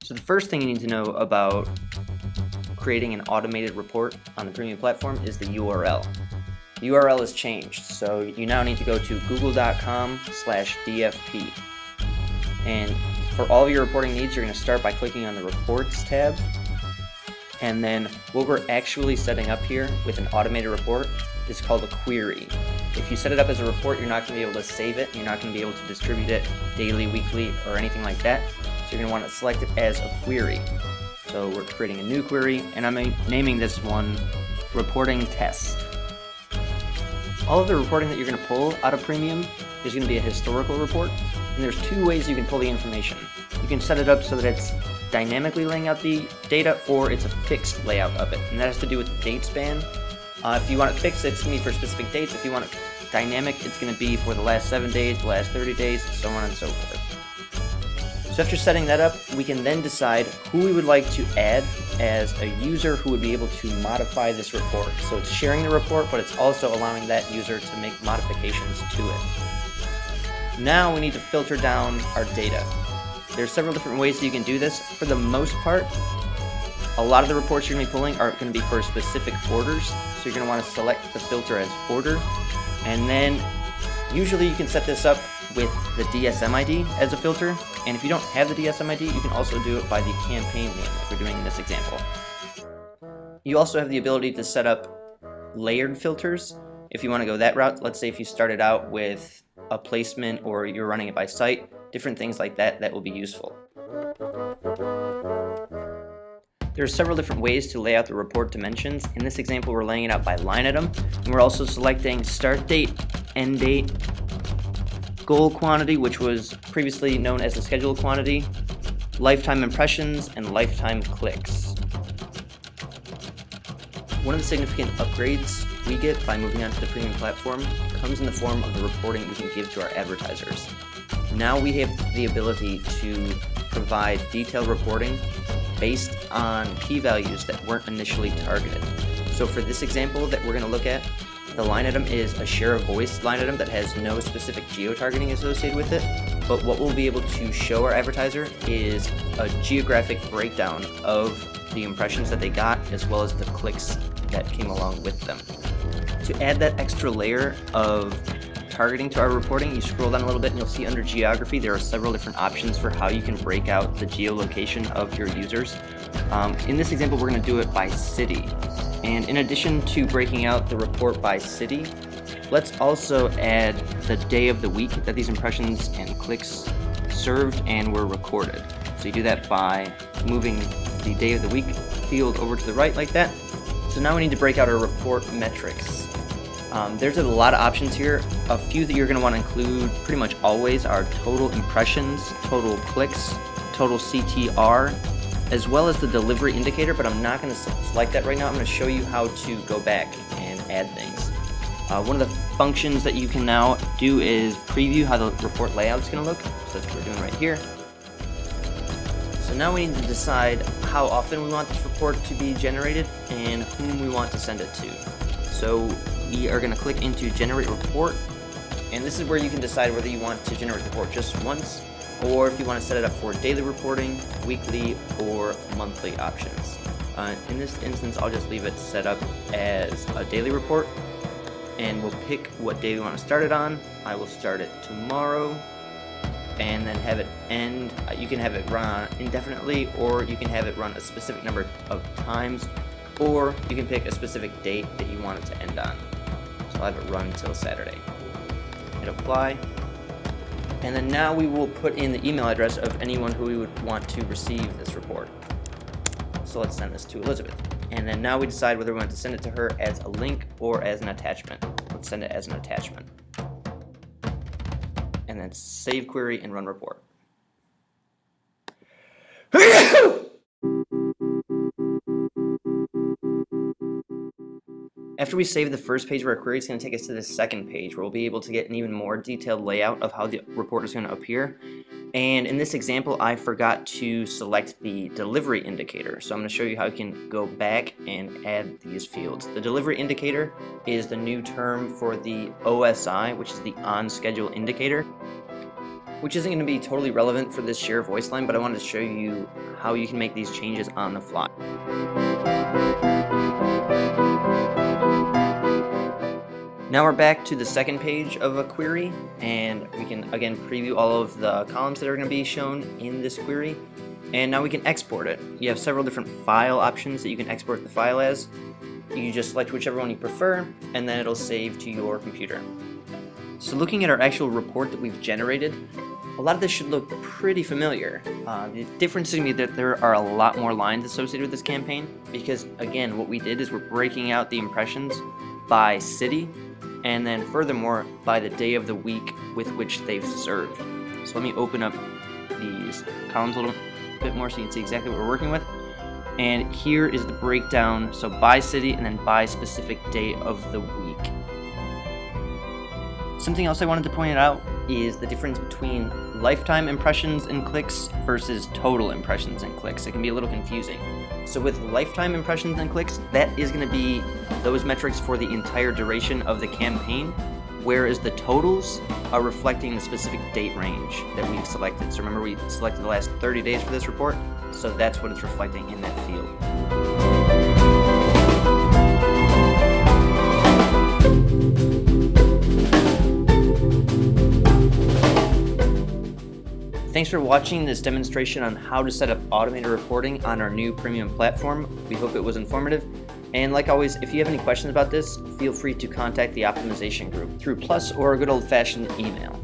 So the first thing you need to know about creating an automated report on the Premium platform is the URL. The URL has changed, so you now need to go to google.com/DFP. And for all of your reporting needs, you're going to start by clicking on the Reports tab. And then what we're actually setting up here with an automated report is called a query. If you set it up as a report, you're not going to be able to save it. You're not going to be able to distribute it daily, weekly, or anything like that. So you're going to want to select it as a query. So we're creating a new query, and I'm naming this one Reporting Test. All of the reporting that you're going to pull out of Premium is going to be a historical report, and there's two ways you can pull the information. You can set it up so that it's dynamically laying out the data, or it's a fixed layout of it, and that has to do with the date span. If you want it fixed, it's going to be for specific dates. If you want it dynamic, it's going to be for the last 7 days, the last 30 days, so on and so forth. So after setting that up, we can then decide who we would like to add as a user who would be able to modify this report. So it's sharing the report, but it's also allowing that user to make modifications to it. Now we need to filter down our data. There's several different ways that you can do this. For the most part, a lot of the reports you're going to be pulling are going to be for specific orders. So you're going to want to select the filter as order. And then usually you can set this up with the DSM ID as a filter. And if you don't have the DSM ID, you can also do it by the campaign name, like we're doing in this example. You also have the ability to set up layered filters if you want to go that route. Let's say if you started out with a placement or you're running it by site, different things like that will be useful. There are several different ways to lay out the report dimensions. In this example, we're laying it out by line item, and we're also selecting start date, end date, goal quantity, which was previously known as the schedule quantity, lifetime impressions, and lifetime clicks. One of the significant upgrades we get by moving on to the Premium platform comes in the form of the reporting we can give to our advertisers. Now we have the ability to provide detailed reporting based on key values that weren't initially targeted. So for this example that we're going to look at, the line item is a share of voice line item that has no specific geo-targeting associated with it, but what we'll be able to show our advertiser is a geographic breakdown of the impressions that they got as well as the clicks that came along with them. To add that extra layer of targeting to our reporting, you scroll down a little bit and you'll see under geography there are several different options for how you can break out the geolocation of your users. In this example, we're going to do it by city. And in addition to breaking out the report by city, let's also add the day of the week that these impressions and clicks served and were recorded. So you do that by moving the day of the week field over to the right like that. So now we need to break out our report metrics. There's a lot of options here. A few that you're going to want to include pretty much always are total impressions, total clicks, total CTR, as well as the delivery indicator, but I'm not going to select that right now. I'm going to show you how to go back and add things. One of the functions that you can now do is preview how the report layout is going to look. So that's what we're doing right here. So now we need to decide how often we want this report to be generated and whom we want to send it to. So we are going to click into Generate Report, and this is where you can decide whether you want to generate the report just once, or if you want to set it up for daily reporting, weekly, or monthly options. In this instance, I'll just leave it set up as a daily report, and we'll pick what day we want to start it on. I will start it tomorrow, and then have it end. You can have it run indefinitely, or you can have it run a specific number of times, or you can pick a specific date that you want it to end on. So I'll have it run until Saturday. Hit apply. And then now we will put in the email address of anyone who we would want to receive this report. So let's send this to Elizabeth. And then now we decide whether we want to send it to her as a link or as an attachment. Let's send it as an attachment. And then save query and run report. After we save the first page of our query, it's going to take us to the second page where we'll be able to get an even more detailed layout of how the report is going to appear. And in this example, I forgot to select the delivery indicator. So I'm going to show you how you can go back and add these fields. The delivery indicator is the new term for the OSI, which is the on schedule indicator. which isn't going to be totally relevant for this share voice line, but I wanted to show you how you can make these changes on the fly. Now we're back to the second page of a query, and we can again preview all of the columns that are going to be shown in this query. And now we can export it. You have several different file options that you can export the file as. You just select whichever one you prefer, and then it'll save to your computer. So looking at our actual report that we've generated, a lot of this should look pretty familiar. The difference is going to be that there are a lot more lines associated with this campaign, because again, what we did is we're breaking out the impressions by city, and then furthermore by the day of the week with which they've served. So let me open up these columns a little bit more so you can see exactly what we're working with. And here is the breakdown, so by city and then by specific day of the week. Something else I wanted to point out is the difference between lifetime impressions and clicks versus total impressions and clicks. It can be a little confusing. So with lifetime impressions and clicks, that is going to be those metrics for the entire duration of the campaign, whereas the totals are reflecting the specific date range that we've selected. So remember, we selected the last 30 days for this report, so that's what it's reflecting in that field. Thanks for watching this demonstration on how to set up automated reporting on our new premium platform. We hope it was informative. And like always, if you have any questions about this, feel free to contact the optimization group through Plus or a good old-fashioned email.